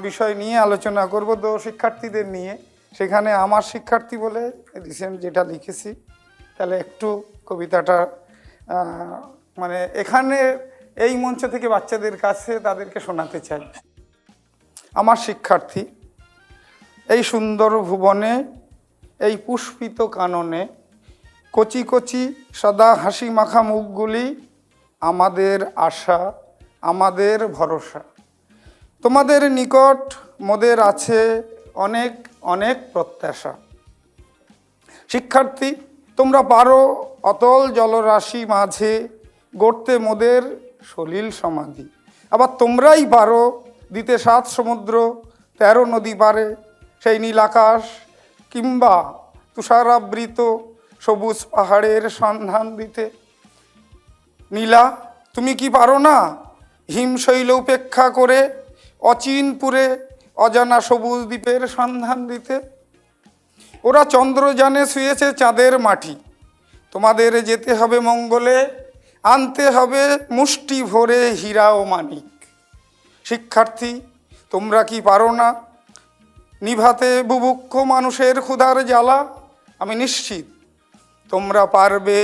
বিষয় নিয়ে আলোচনা করব, তো শিক্ষার্থীদের নিয়ে। সেখানে আমার শিক্ষার্থী বলে রিসেন্ট যেটা লিখেছি, তাহলে একটু কবিতাটা মানে এখানে এই মঞ্চ থেকে বাচ্চাদের কাছে তাদেরকে শোনাতে চাই। আমার শিক্ষার্থী, এই সুন্দর ভুবনে, এই পুষ্পিত কাননে, কচি কচি সদা হাসি মাখা মুখগুলি আমাদের আশা, আমাদের ভরসা। তোমাদের নিকট মোদের আছে অনেক অনেক প্রত্যাশা। শিক্ষার্থী, তোমরা পারো অতল জলরাশি মাঝে গড়তে মোদের সলিল সমাধি। আবার তোমরাই পারো দিতে 7 সমুদ্র 13 নদী পারে সেই নীল আকাশ কিংবা তুষারাবৃত সবুজ পাহাড়ের সন্ধান দিতে। নীলা, তুমি কি পারো না হিমশৈল উপেক্ষা করে অচিনপুরে অজানা সবুজ দ্বীপের সন্ধান দিতে? ওরা চন্দ্রযানে শুয়েছে চাঁদের মাটি, তোমাদের যেতে হবে মঙ্গলে, আনতে হবে মুষ্টি ভরে হীরা ও মানিক। শিক্ষার্থী, তোমরা কি পারো না নিভাতে বুভুক্ষ মানুষের ক্ষুধার জ্বালা? আমি নিশ্চিত তোমরা পারবে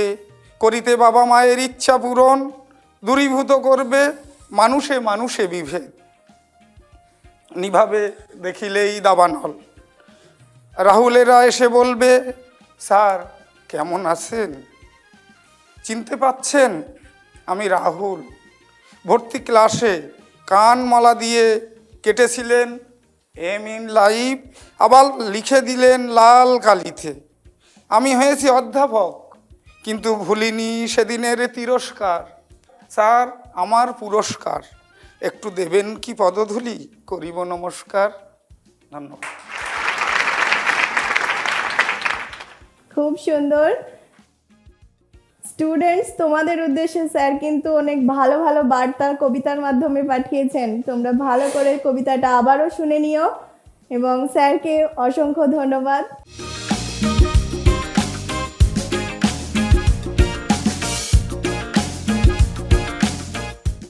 করিতে বাবা মায়ের ইচ্ছা পূরণ, দূরীভূত করবে মানুষে মানুষে বিভেদ। নিভাবে দেখিলেই দাবানল, রাহুলেরা এসে বলবে, স্যার কেমন আছেন? চিনতে পাচ্ছেন? আমি রাহুল। ভর্তি ক্লাসে কানমালা দিয়ে কেটেছিলেন এম ইন লাইফ, আবার লিখে দিলেন লাল কালিতে। আমি হয়েছি অধ্যাপক, কিন্তু ভুলিনি সেদিনের তিরস্কার। স্যার, আমার পুরস্কার একটু দেবেন কি পদধূলি, করিব নমস্কার। ধন্যবাদ। খুব সুন্দর। স্টুডেন্টস, তোমাদের উদ্দেশ্যে স্যার কিন্তু অনেক ভালো ভালো বার্তা কবিতার মাধ্যমে পাঠিয়েছেন। তোমরা ভালো করে কবিতাটা আবারও শুনে নিও এবং স্যারকে অসংখ্য ধন্যবাদ।